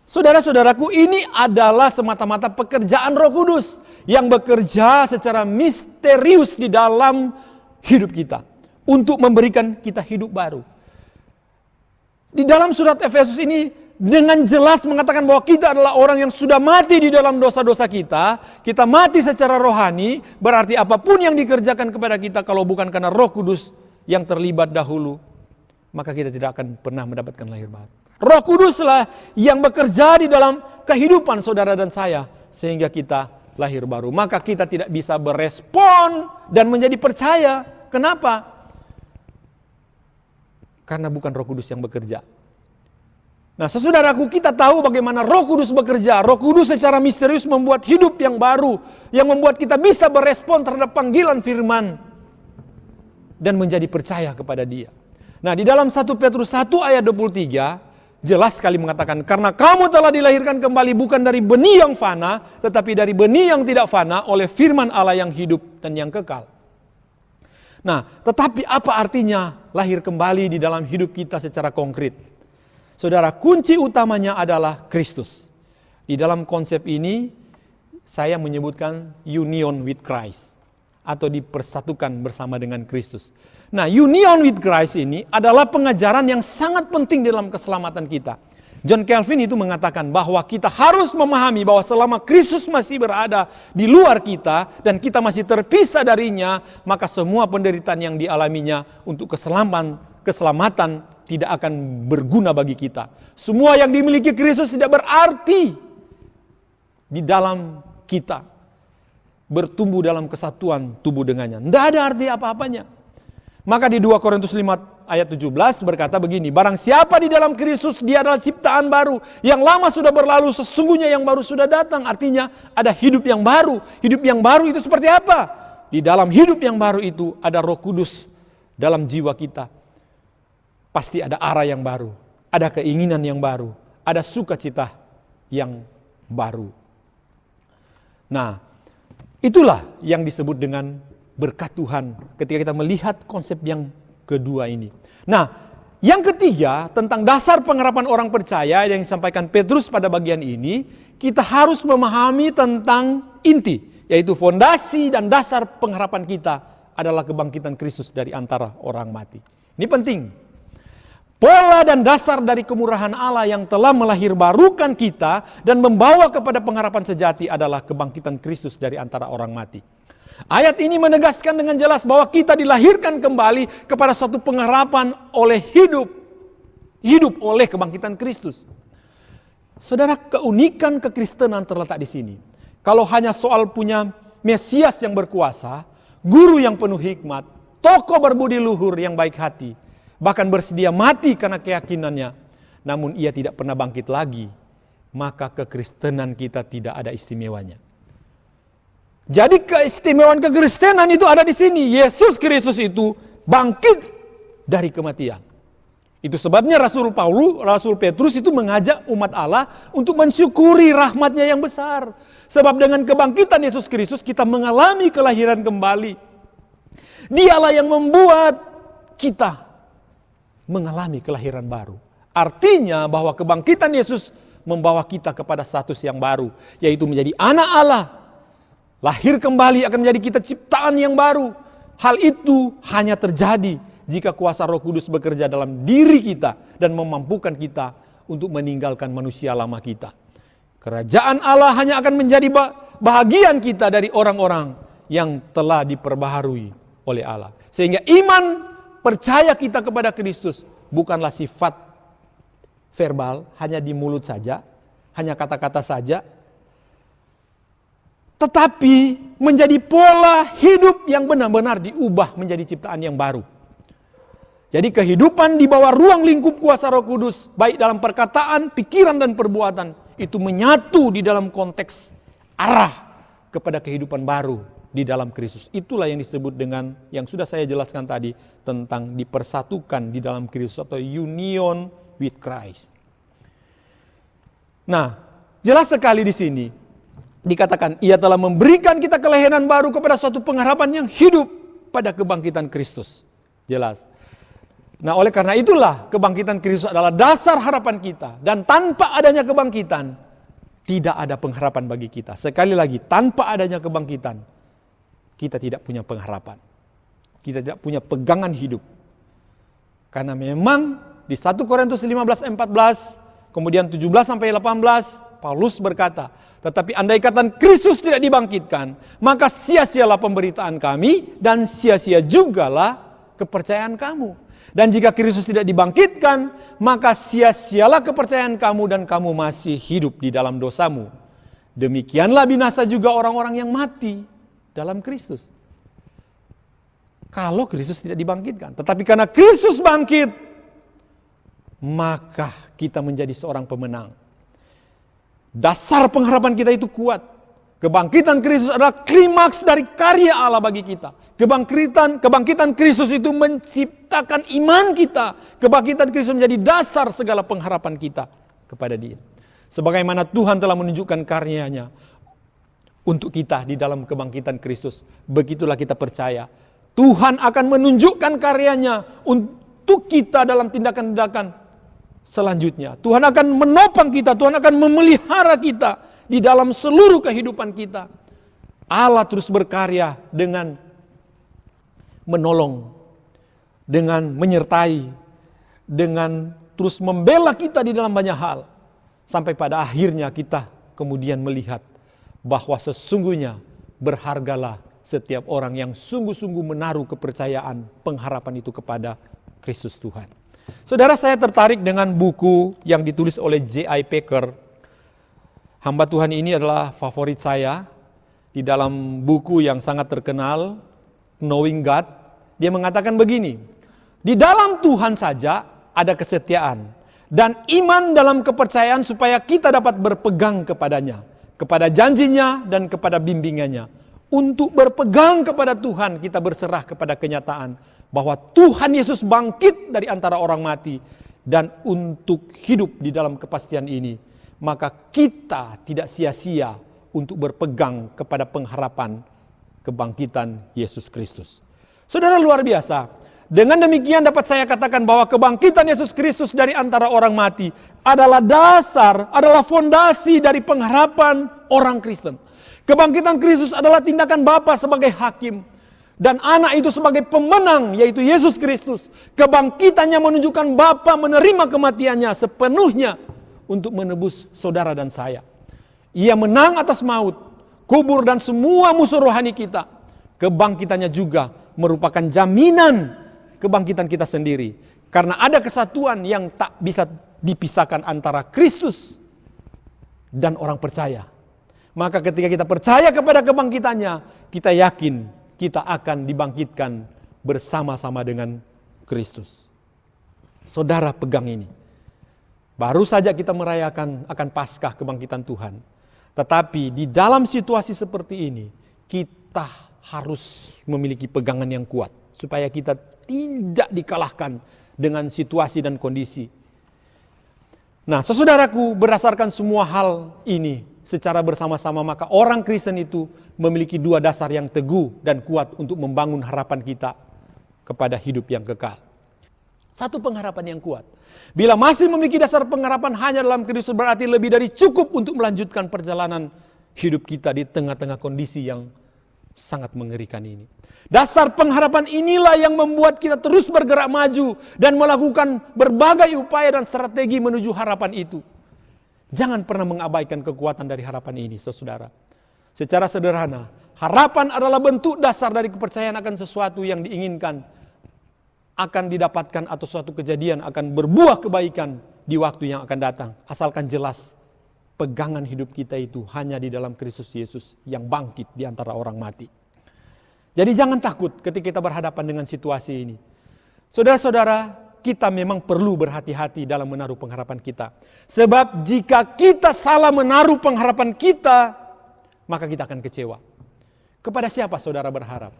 Saudara-saudaraku, ini adalah semata-mata pekerjaan Roh Kudus yang bekerja secara misterius di dalam hidup kita untuk memberikan kita hidup baru. Di dalam surat Efesus ini dengan jelas mengatakan bahwa kita adalah orang yang sudah mati di dalam dosa-dosa kita. Kita mati secara rohani, berarti apapun yang dikerjakan kepada kita kalau bukan karena Roh Kudus yang terlibat dahulu, maka kita tidak akan pernah mendapatkan lahir baru. Roh Kuduslah yang bekerja di dalam kehidupan saudara dan saya sehingga kita lahir baru. Maka kita tidak bisa berespon dan menjadi percaya. Kenapa? Karena bukan Roh Kudus yang bekerja. Nah, saudaraku, kita tahu bagaimana Roh Kudus bekerja. Roh Kudus secara misterius membuat hidup yang baru, yang membuat kita bisa berespon terhadap panggilan firman dan menjadi percaya kepada Dia. Nah, di dalam 1 Petrus 1 ayat 23 jelas sekali mengatakan, karena kamu telah dilahirkan kembali bukan dari benih yang fana, tetapi dari benih yang tidak fana oleh firman Allah yang hidup dan yang kekal. Nah, tetapi apa artinya lahir kembali di dalam hidup kita secara konkret? Saudara, kunci utamanya adalah Kristus. Di dalam konsep ini, saya menyebutkan union with Christ, atau dipersatukan bersama dengan Kristus. Nah, union with Christ ini adalah pengajaran yang sangat penting dalam keselamatan kita. John Calvin itu mengatakan bahwa kita harus memahami bahwa selama Kristus masih berada di luar kita dan kita masih terpisah darinya, maka semua penderitaan yang dialaminya untuk keselamatan tidak akan berguna bagi kita. Semua yang dimiliki Kristus tidak berarti di dalam kita bertumbuh dalam kesatuan tubuh dengannya. Tidak ada arti apa-apanya. Maka di 2 Korintus 5 ayat 17 berkata begini, barang siapa di dalam Kristus, dia adalah ciptaan baru. Yang lama sudah berlalu, sesungguhnya yang baru sudah datang. Artinya ada hidup yang baru. Hidup yang baru itu seperti apa? di dalam hidup yang baru itu ada Roh Kudus dalam jiwa kita, pasti ada arah yang baru, ada keinginan yang baru, ada sukacita yang baru. Nah, itulah yang disebut dengan berkat Tuhan ketika kita melihat konsep yang kedua ini. Nah, yang ketiga tentang dasar pengharapan orang percaya yang disampaikan Petrus pada bagian ini, kita harus memahami tentang inti, yaitu fondasi dan dasar pengharapan kita adalah kebangkitan Kristus dari antara orang mati. Ini penting. Pola dan dasar dari kemurahan Allah yang telah melahirbarukan kita dan membawa kepada pengharapan sejati adalah kebangkitan Kristus dari antara orang mati. Ayat ini menegaskan dengan jelas bahwa kita dilahirkan kembali kepada suatu pengharapan oleh hidup oleh kebangkitan Kristus. Saudara, keunikan kekristenan terletak di sini. Kalau hanya soal punya Mesias yang berkuasa, guru yang penuh hikmat, tokoh berbudi luhur yang baik hati, bahkan bersedia mati karena keyakinannya, namun ia tidak pernah bangkit lagi, maka kekristenan kita tidak ada istimewanya. Jadi keistimewaan kekristenan itu ada di sini. Yesus Kristus itu bangkit dari kematian. Itu sebabnya Rasul Petrus itu mengajak umat Allah untuk mensyukuri rahmatnya yang besar. Sebab dengan kebangkitan Yesus Kristus kita mengalami kelahiran kembali. Dialah yang membuat kita mengalami kelahiran baru. Artinya bahwa kebangkitan Yesus membawa kita kepada status yang baru, yaitu menjadi anak Allah. Lahir kembali akan menjadi kita ciptaan yang baru. Hal itu hanya terjadi jika kuasa Roh Kudus bekerja dalam diri kita dan memampukan kita untuk meninggalkan manusia lama kita. Kerajaan Allah hanya akan menjadi bahagian kita dari orang-orang yang telah diperbaharui oleh Allah. Sehingga iman percaya kita kepada Kristus bukanlah sifat verbal, hanya di mulut saja, hanya kata-kata saja, tetapi menjadi pola hidup yang benar-benar diubah menjadi ciptaan yang baru. Jadi kehidupan di bawah ruang lingkup kuasa Roh Kudus, baik dalam perkataan, pikiran, dan perbuatan, itu menyatu di dalam konteks arah kepada kehidupan baru di dalam Kristus. Itulah yang disebut dengan yang sudah saya jelaskan tadi tentang dipersatukan di dalam Kristus atau union with Christ. Nah, jelas sekali di sini dikatakan ia telah memberikan kita kelahiran baru kepada suatu pengharapan yang hidup pada kebangkitan Kristus. Jelas. Nah, oleh karena itulah kebangkitan Kristus adalah dasar harapan kita. Dan tanpa adanya kebangkitan, tidak ada pengharapan bagi kita. Sekali lagi, tanpa adanya kebangkitan, kita tidak punya pengharapan. Kita tidak punya pegangan hidup. Karena memang di 1 Korintus 15:14, kemudian 17-18, Paulus berkata, tetapi andai kata Kristus tidak dibangkitkan, maka sia-sialah pemberitaan kami dan sia-sia jugalah kepercayaan kamu. Dan jika Kristus tidak dibangkitkan, maka sia-sialah kepercayaan kamu dan kamu masih hidup di dalam dosamu. Demikianlah binasa juga orang-orang yang mati dalam Kristus. Kalau Kristus tidak dibangkitkan. Tetapi karena Kristus bangkit, maka kita menjadi seorang pemenang. Dasar pengharapan kita itu kuat. Kebangkitan Kristus adalah klimaks dari karya Allah bagi kita. Kebangkitan Kristus itu menciptakan iman kita. Kebangkitan Kristus menjadi dasar segala pengharapan kita kepada Dia. Sebagaimana Tuhan telah menunjukkan karyanya untuk kita di dalam kebangkitan Kristus, begitulah kita percaya Tuhan akan menunjukkan karyanya untuk kita dalam tindakan-tindakan selanjutnya. Tuhan akan menopang kita, Tuhan akan memelihara kita di dalam seluruh kehidupan kita. Allah terus berkarya dengan menolong, dengan menyertai, dengan terus membela kita di dalam banyak hal. Sampai pada akhirnya kita kemudian melihat bahwa sesungguhnya berhargalah setiap orang yang sungguh-sungguh menaruh kepercayaan, pengharapan itu kepada Kristus Tuhan. Saudara, saya tertarik dengan buku yang ditulis oleh J.I. Packer. Hamba Tuhan ini adalah favorit saya di dalam buku yang sangat terkenal, Knowing God. Dia mengatakan begini, di dalam Tuhan saja ada kesetiaan dan iman dalam kepercayaan supaya kita dapat berpegang kepadanya, kepada janjinya dan kepada bimbingannya, untuk berpegang kepada Tuhan, kita berserah kepada kenyataan bahwa Tuhan Yesus bangkit dari antara orang mati. Dan untuk hidup di dalam kepastian ini, maka kita tidak sia-sia untuk berpegang kepada pengharapan kebangkitan Yesus Kristus. Saudara, luar biasa. Dengan demikian dapat saya katakan bahwa kebangkitan Yesus Kristus dari antara orang mati adalah dasar, adalah fondasi dari pengharapan orang Kristen. Kebangkitan Kristus adalah tindakan Bapa sebagai hakim. Dan anak itu sebagai pemenang, yaitu Yesus Kristus. Kebangkitannya menunjukkan Bapa menerima kematiannya sepenuhnya untuk menebus saudara dan saya. Ia menang atas maut, kubur dan semua musuh rohani kita. Kebangkitannya juga merupakan jaminan kebangkitan kita sendiri. Karena ada kesatuan yang tak bisa dipisahkan antara Kristus dan orang percaya. Maka ketika kita percaya kepada kebangkitannya, kita yakin kita akan dibangkitkan bersama-sama dengan Kristus. Saudara, pegang ini. Baru saja kita merayakan akan Paskah kebangkitan Tuhan. Tetapi di dalam situasi seperti ini, kita harus memiliki pegangan yang kuat. Supaya kita tidak dikalahkan dengan situasi dan kondisi. Nah, saudaraku, berdasarkan semua hal ini secara bersama-sama, maka orang Kristen itu memiliki dua dasar yang teguh dan kuat untuk membangun harapan kita kepada hidup yang kekal. Satu, pengharapan yang kuat. Bila masih memiliki dasar pengharapan hanya dalam Kristus, berarti lebih dari cukup untuk melanjutkan perjalanan hidup kita di tengah-tengah kondisi yang sangat mengerikan ini. Dasar pengharapan inilah yang membuat kita terus bergerak maju dan melakukan berbagai upaya dan strategi menuju harapan itu. Jangan pernah mengabaikan kekuatan dari harapan ini, saudara. Secara sederhana, harapan adalah bentuk dasar dari kepercayaan akan sesuatu yang diinginkan akan didapatkan atau suatu kejadian akan berbuah kebaikan di waktu yang akan datang. Asalkan jelas pegangan hidup kita itu hanya di dalam Kristus Yesus yang bangkit di antara orang mati. Jadi jangan takut ketika kita berhadapan dengan situasi ini. Saudara-saudara, kita memang perlu berhati-hati dalam menaruh pengharapan kita. Sebab jika kita salah menaruh pengharapan kita, maka kita akan kecewa. Kepada siapa saudara berharap?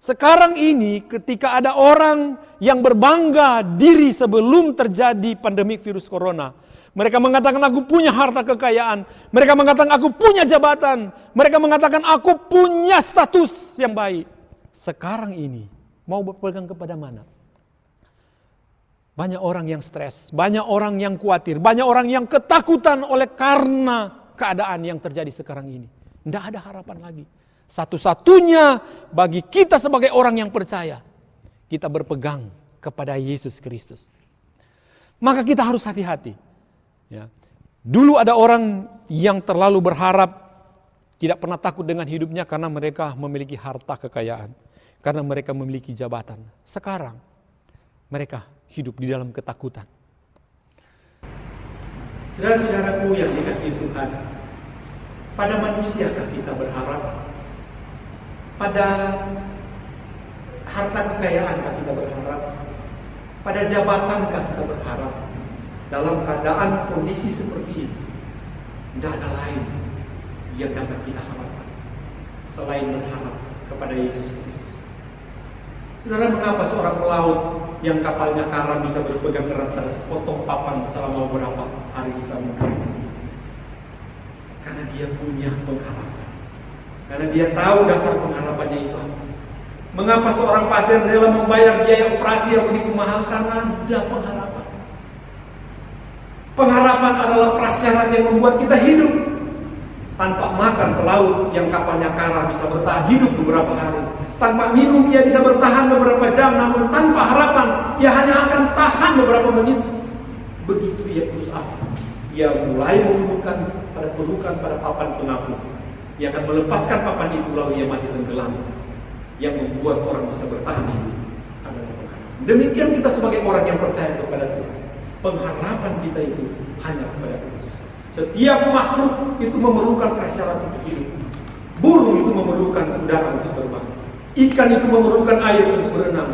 Sekarang ini ketika ada orang yang berbangga diri sebelum terjadi pandemi virus corona. Mereka mengatakan aku punya harta kekayaan. Mereka mengatakan aku punya jabatan. Mereka mengatakan aku punya status yang baik. Sekarang ini mau berpegang kepada mana? Banyak orang yang stres, banyak orang yang khawatir, banyak orang yang ketakutan oleh karena keadaan yang terjadi sekarang ini. Tidak ada harapan lagi. Satu-satunya bagi kita sebagai orang yang percaya, kita berpegang kepada Yesus Kristus. Maka kita harus hati-hati. Ya. Dulu ada orang yang terlalu berharap, tidak pernah takut dengan hidupnya karena mereka memiliki harta kekayaan, karena mereka memiliki jabatan. Sekarang mereka hidup di dalam ketakutan. Saudara-saudaraku yang dikasihi Tuhan, pada manusiakah kita berharap? Pada harta kekayaankah kita berharap? Pada jabatankah kita berharap? Dalam keadaan kondisi seperti itu, tidak ada lain yang dapat kita harapkan selain berharap kepada Yesus Kristus. Saudara, mengapa seorang pelaut yang kapalnya karam bisa berpegang erat pada sepotong papan selama beberapa hari di samudra? Karena dia punya pengharapan. Karena dia tahu dasar pengharapannya itu apa. Mengapa seorang pasien rela membayar biaya operasi yang begitu mahal? Karena ada pengharapan. Pengharapan adalah prasyarat yang membuat kita hidup. Tanpa makan, pelaut yang kapalnya karam bisa bertahan hidup beberapa hari. Tanpa minum, ia bisa bertahan beberapa jam. Namun tanpa harapan, ia hanya akan tahan beberapa menit. Begitu ia putus asa, ia mulai menundukkan pada pelukan pada papan pengapung. Ia akan melepaskan papan itu, lalu ia mati tenggelam. Yang membuat orang bisa bertahan hidup adalah pengharapan. Demikian kita sebagai orang yang percaya kepada Tuhan. Pengharapan kita itu hanya kepada Kristus. Setiap makhluk itu memerlukan prasyarat untuk hidup. Burung itu memerlukan udara untuk terbang. Ikan itu memerlukan air untuk berenang.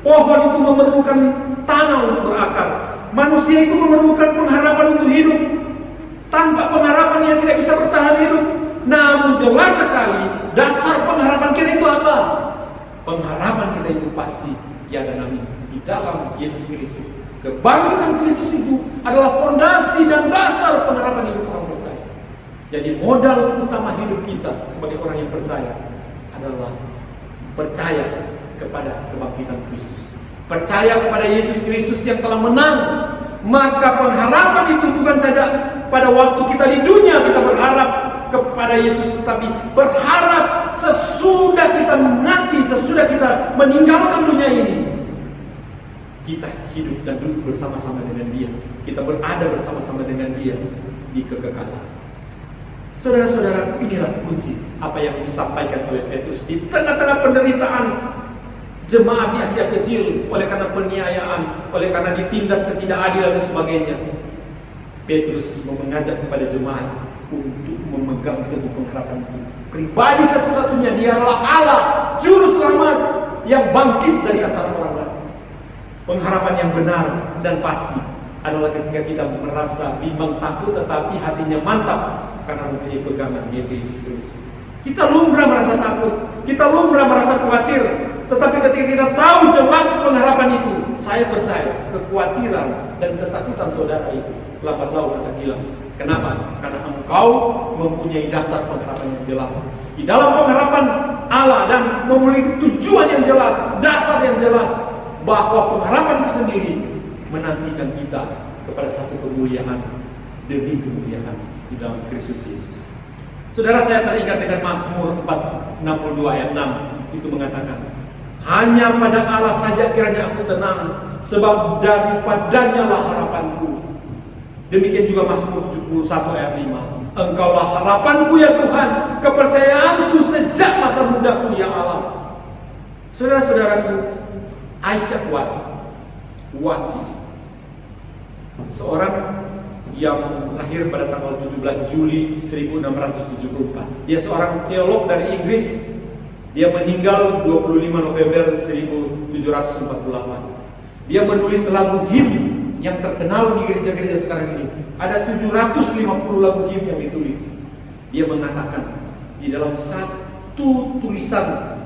Pohon itu memerlukan tanah untuk berakar. Manusia itu memerlukan pengharapan untuk hidup. Tanpa pengharapan ia tidak bisa bertahan hidup. Namun jelas sekali dasar pengharapan kita itu apa? Pengharapan kita itu pasti tiada nami di dalam Yesus Kristus. Kebangkitan Kristus itu adalah fondasi dan dasar pengharapan hidup orang percaya. Jadi modal utama hidup kita sebagai orang yang percaya adalah percaya kepada kebangkitan Kristus. Percaya kepada Yesus Kristus yang telah menang. Maka pengharapan itu bukan saja pada waktu kita di dunia kita berharap kepada Yesus, tetapi berharap sesudah kita mati, sesudah kita meninggalkan dunia ini, kita hidup dan duduk bersama-sama dengan Dia. Kita berada bersama-sama dengan Dia di kekekalan. Saudara-saudara, inilah kunci apa yang disampaikan oleh Petrus di tengah-tengah penderitaan jemaat di Asia Kecil oleh karena penganiayaan, oleh karena ditindas ketidakadilan dan sebagainya. Petrus mengajak kepada jemaat untuk memegang teguh pengharapan itu. Pribadi satu-satunya, Dia adalah Allah, juru selamat yang bangkit dari antara orang mati. Pengharapan yang benar dan pasti adalah ketika kita merasa bimbang takut tetapi hatinya mantap karena mempunyai pegangan yaitu Yesus Kristus. Kita lumrah merasa takut, kita lumrah merasa khawatir, tetapi ketika kita tahu jelas pengharapan itu, saya percaya kekhawatiran dan ketakutan saudara itu lambat laun akan hilang. Kenapa? Karena engkau mempunyai dasar pengharapan yang jelas. Di dalam pengharapan Allah dan memiliki tujuan yang jelas, dasar yang jelas, bahwa pengharapan itu sendiri menantikan kita kepada satu kemuliaan demi kemuliaan di dalam Kristus Yesus. Saudara, saya teringat dengan Mazmur 62 ayat 6 itu mengatakan, hanya pada Allah saja kiranya aku tenang, sebab daripadanya lah harapanku. Demikian juga Mazmur 71 ayat 5, Engkaulah harapanku ya Tuhan, kepercayaanku sejak masa mudaku ya Allah. Saudara-saudaraku, Isaac Watts, seorang yang lahir pada tanggal 17 Juli 1674. Dia seorang teolog dari Inggris. Dia meninggal 25 November 1748. Dia menulis lagu himn yang terkenal di gereja-gereja sekarang ini. Ada 750 lagu himn yang ditulis. Dia mengatakan di dalam satu tulisan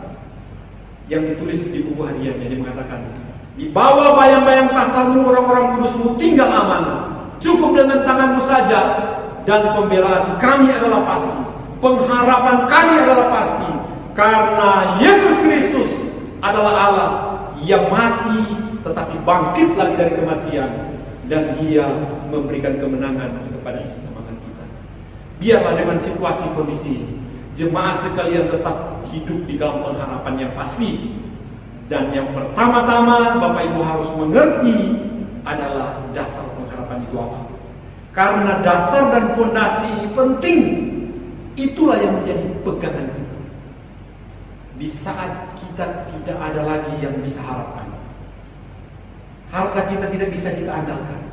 yang ditulis di buku hariannya, dia mengatakan, di bawah bayang-bayang tahtamu orang-orang kudusmu tinggal aman. Cukup dengan tanganmu saja, dan pembelaan kami adalah pasti, pengharapan kami adalah pasti, karena Yesus Kristus adalah Allah yang mati tetapi bangkit lagi dari kematian, dan Dia memberikan kemenangan kepada semangat kita. Biarlah dengan situasi kondisi ini, jemaat sekalian tetap hidup di dalam pengharapan yang pasti. Dan yang pertama-tama Bapak Ibu harus mengerti adalah dasar pengharapan itu apa. Karena dasar dan fondasi ini penting. Itulah yang menjadi pegangan kita. Di saat kita tidak ada lagi yang bisa harapkan, harta kita tidak bisa kita andalkan,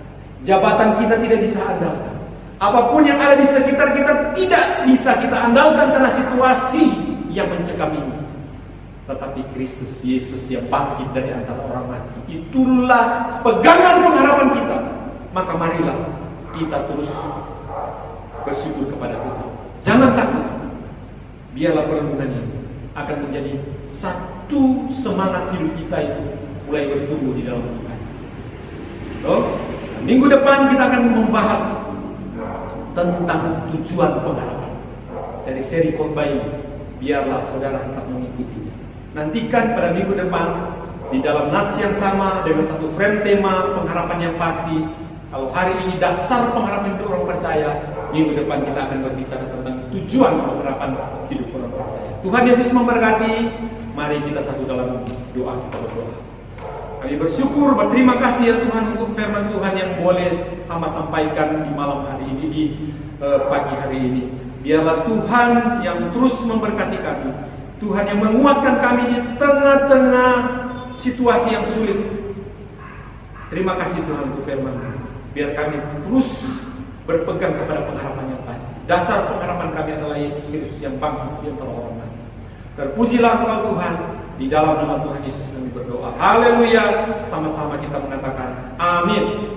jabatan kita tidak bisa andalkan, apapun yang ada di sekitar kita tidak bisa kita andalkan karena situasi yang mencekam ini. Tetapi Kristus Yesus yang bangkit dari antara orang mati, itulah pegangan pengharapan kita. Maka marilah kita terus bersyukur kepada Tuhan. Jangan takut. Biarlah perenungan ini akan menjadi satu semangat hidup kita itu mulai bertumbuh di dalam Tuhan. Minggu depan kita akan membahas tentang tujuan pengharapan dari seri khotbah ini. Biarlah saudara tetap mengikutinya. Nantikan pada minggu depan di dalam nats yang sama dengan satu frame tema pengharapan yang pasti. Kalau hari ini dasar pengharapan hidup orang percaya, minggu depan kita akan berbicara tentang tujuan pengharapan hidup orang percaya. Tuhan Yesus memberkati. Mari kita satu dalam doa, kita berdoa. Kami bersyukur, berterima kasih ya Tuhan untuk firman Tuhan yang boleh hamba sampaikan di malam hari ini, di pagi hari ini. Biarlah Tuhan yang terus memberkati kami, Tuhan yang menguatkan kami di tengah-tengah situasi yang sulit. Terima kasih Tuhan untuk firman-Mu. Biar kami terus berpegang kepada pengharapan yang pasti. Dasar pengharapan kami adalah Yesus Kristus yang bangkit di antara orang mati. Terpujilah Engkau Tuhan. Di dalam nama Tuhan Yesus kami berdoa. Haleluya. Sama-sama kita mengatakan amin.